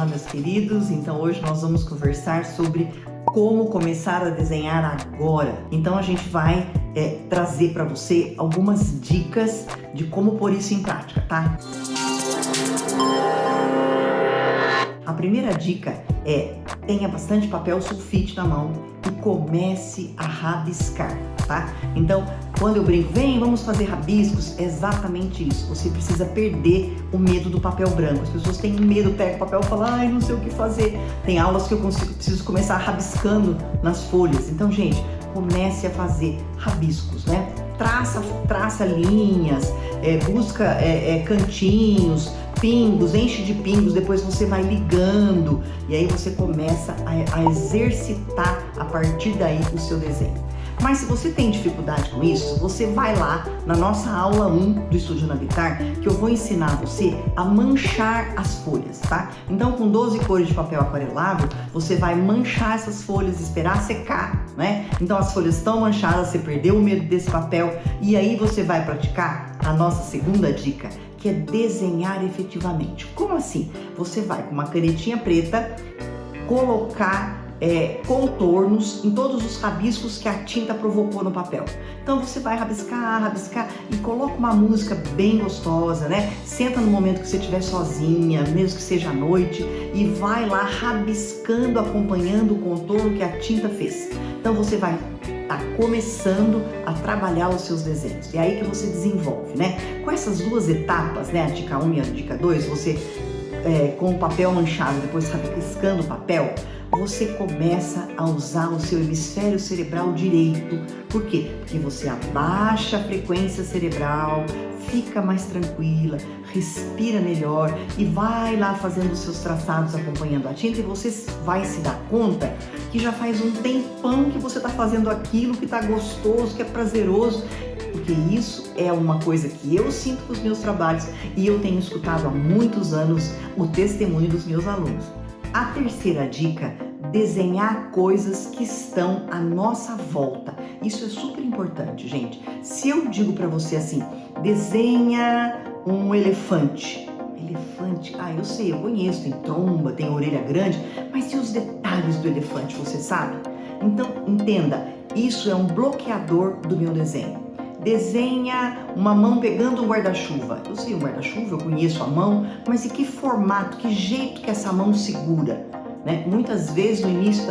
Olá, meus queridos. Então hoje nós vamos conversar sobre como começar a desenhar agora. Então a gente vai trazer para você algumas dicas de como pôr isso em prática, tá? A primeira dica é: tenha bastante papel sulfite na mão e comece a rabiscar, tá? Então, quando eu brinco, vem, vamos fazer rabiscos, é exatamente isso. Você precisa perder o medo do papel branco. As pessoas têm medo, pegam o papel e falam, ai, não sei o que fazer. Tem aulas que eu preciso começar rabiscando nas folhas. Então, gente, comece a fazer rabiscos, né? Traça linhas, busca cantinhos, pingos, enche de pingos, depois você vai ligando e aí você começa a exercitar a partir daí o seu desenho. Mas se você tem dificuldade com isso, você vai lá na nossa aula 1 do Estúdio Navitar, que eu vou ensinar você a manchar as folhas, tá? Então, com 12 cores de papel aquarelável, você vai manchar essas folhas, esperar secar, né? Então, as folhas estão manchadas, você perdeu o medo desse papel e aí você vai praticar a nossa segunda dica, que é desenhar efetivamente. Como assim? Você vai com uma canetinha preta colocar contornos em todos os rabiscos que a tinta provocou no papel. Então você vai rabiscar e coloca uma música bem gostosa, né? Senta no momento que você estiver sozinha, mesmo que seja à noite, e vai lá rabiscando, acompanhando o contorno que a tinta fez. Então você vai começando a trabalhar os seus desenhos. É aí que você desenvolve, né? Com essas duas etapas, né? A dica 1 e a dica 2, você com o papel manchado, depois rabiscando o papel, você começa a usar o seu hemisfério cerebral direito. Por quê? Porque você abaixa a frequência cerebral, fica mais tranquila, respira melhor e vai lá fazendo os seus traçados acompanhando a tinta, e você vai se dar conta que já faz um tempão que você está fazendo aquilo que está gostoso, que é prazeroso, porque isso é uma coisa que eu sinto com os meus trabalhos e eu tenho escutado há muitos anos o testemunho dos meus alunos. A terceira dica: desenhar coisas que estão à nossa volta. Isso é super importante, gente. Se eu digo para você assim, desenha um elefante. Elefante, eu sei, eu conheço, tem tromba, tem orelha grande, mas e os detalhes do elefante, você sabe? Então, entenda, isso é um bloqueador do meu desenho. Desenha uma mão pegando um guarda-chuva. Eu sei um guarda-chuva, eu conheço a mão, mas e que formato, que jeito que essa mão segura? Né? Muitas vezes no início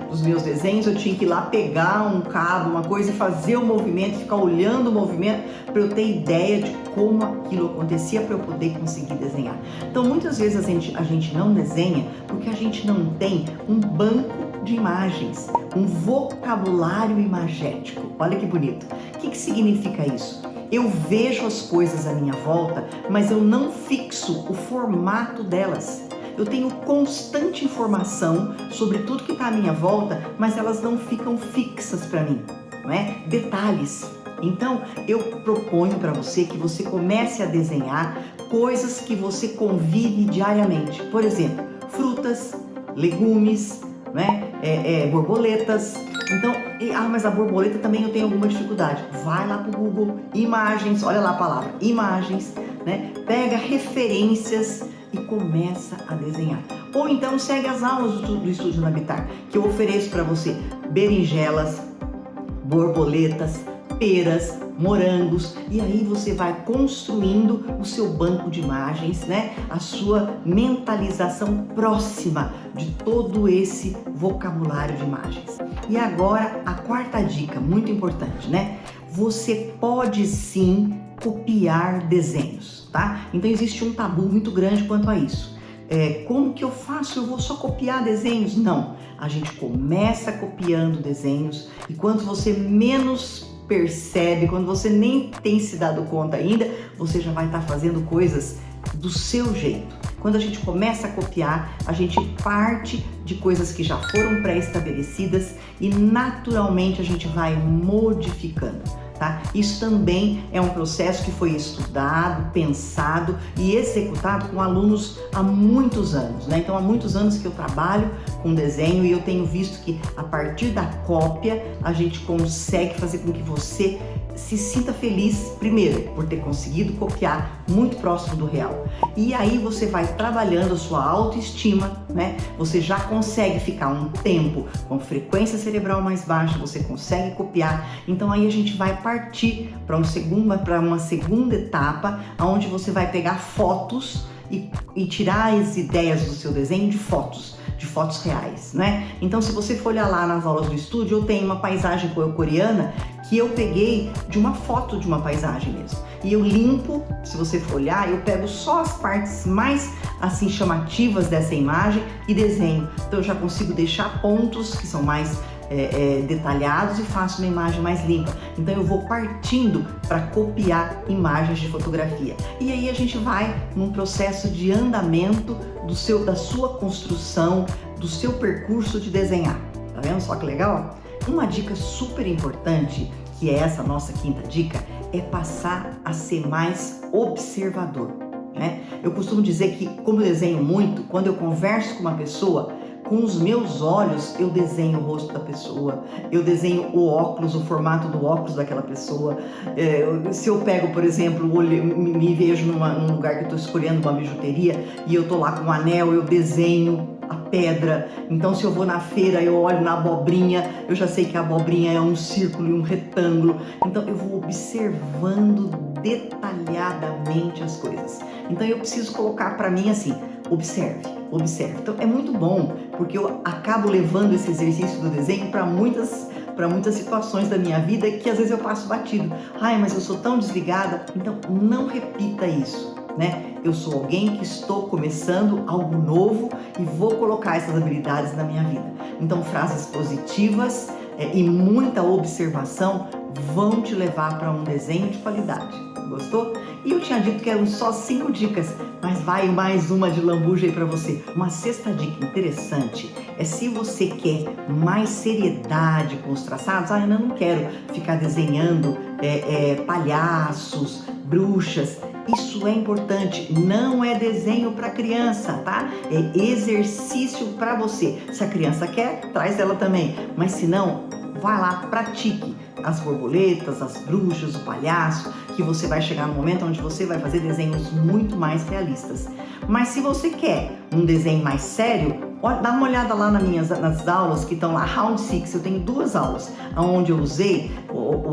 dos meus desenhos eu tinha que ir lá pegar um cabo, uma coisa e fazer o movimento, ficar olhando o movimento para eu ter ideia de como aquilo acontecia para eu poder conseguir desenhar. Então muitas vezes a gente não desenha porque a gente não tem um banco de imagens, um vocabulário imagético. Olha que bonito. O que significa isso? Eu vejo as coisas à minha volta, mas eu não fixo o formato delas. Eu tenho constante informação sobre tudo que está à minha volta, mas elas não ficam fixas para mim, não é? Detalhes. Então, eu proponho para você que você comece a desenhar coisas que você convive diariamente. Por exemplo, frutas, legumes, né? Borboletas. Então, mas a borboleta também eu tenho alguma dificuldade. Vai lá pro Google, imagens, olha lá a palavra, imagens, né? Pega referências e começa a desenhar. Ou então segue as aulas do Estúdio Navitar, que eu ofereço para você berinjelas, borboletas, peras, morangos, e aí você vai construindo o seu banco de imagens, né? A sua mentalização próxima de todo esse vocabulário de imagens. E agora a quarta dica, muito importante, né? Você pode sim copiar desenhos, tá? Então existe um tabu muito grande quanto a isso. Como que eu faço? Eu vou só copiar desenhos? Não, a gente começa copiando desenhos e quando você menos percebe, quando você nem tem se dado conta ainda, você já vai estar fazendo coisas do seu jeito. Quando a gente começa a copiar, a gente parte de coisas que já foram pré-estabelecidas e naturalmente a gente vai modificando. Tá? Isso também é um processo que foi estudado, pensado e executado com alunos há muitos anos, né? Então há muitos anos que eu trabalho com desenho e eu tenho visto que a partir da cópia a gente consegue fazer com que você se sinta feliz, primeiro, por ter conseguido copiar muito próximo do real. E aí você vai trabalhando a sua autoestima, né? Você já consegue ficar um tempo com frequência cerebral mais baixa, você consegue copiar. Então aí a gente vai partir para uma segunda etapa, onde você vai pegar fotos e tirar as ideias do seu desenho de fotos reais, né? Então, se você for olhar lá nas aulas do estúdio, eu tenho uma paisagem coreana que eu peguei de uma foto de uma paisagem mesmo. E eu limpo, se você for olhar, eu pego só as partes mais assim chamativas dessa imagem e desenho. Então eu já consigo deixar pontos que são mais detalhados e faço uma imagem mais limpa. Então eu vou partindo para copiar imagens de fotografia. E aí a gente vai num processo de andamento da sua construção, do seu percurso de desenhar. Tá vendo só que legal? Uma dica super importante, que é essa nossa quinta dica, é passar a ser mais observador, né? Eu costumo dizer que, como eu desenho muito, quando eu converso com uma pessoa, com os meus olhos eu desenho o rosto da pessoa, eu desenho o óculos, o formato do óculos daquela pessoa. Se eu pego, por exemplo, me vejo num lugar que eu estou escolhendo uma bijuteria e eu estou lá com um anel, eu desenho a pedra. Então, se eu vou na feira, eu olho na abobrinha, eu já sei que a abobrinha é um círculo e um retângulo. Então, eu vou observando detalhadamente as coisas. Então, eu preciso colocar para mim assim: observe. Então, é muito bom, porque eu acabo levando esse exercício do desenho para muitas situações da minha vida que às vezes eu passo batido. Ai, mas eu sou tão desligada. Então, não repita isso, né? Eu sou alguém que estou começando algo novo e vou colocar essas habilidades na minha vida. Então, frases positivas e muita observação vão te levar para um desenho de qualidade. Gostou? E eu tinha dito que eram só 5 dicas, mas vai mais uma de lambuja aí para você. Uma sexta dica interessante é: se você quer mais seriedade com os traçados, eu não quero ficar desenhando palhaços, bruxas. Isso é importante, não é desenho para criança, tá? É exercício para você. Se a criança quer, traz ela também, mas se não, vai lá, pratique as borboletas, as bruxas, o palhaço, que você vai chegar no momento onde você vai fazer desenhos muito mais realistas. Mas se você quer um desenho mais sério, dá uma olhada lá nas aulas que estão lá, Round 6. Eu tenho 2 aulas, onde eu usei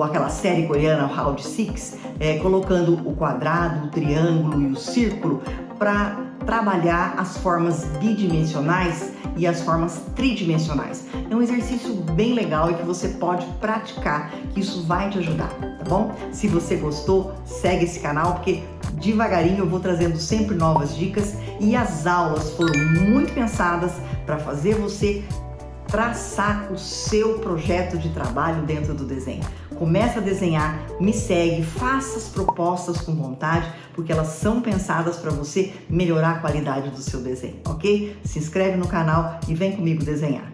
aquela série coreana, Round 6, colocando o quadrado, o triângulo e o círculo para trabalhar as formas bidimensionais e as formas tridimensionais. É um exercício bem legal e que você pode praticar, que isso vai te ajudar, tá bom? Se você gostou, segue esse canal, porque devagarinho eu vou trazendo sempre novas dicas e as aulas foram muito pensadas para fazer você traçar o seu projeto de trabalho dentro do desenho. Começa a desenhar, me segue, faça as propostas com vontade, porque elas são pensadas para você melhorar a qualidade do seu desenho, ok? Se inscreve no canal e vem comigo desenhar.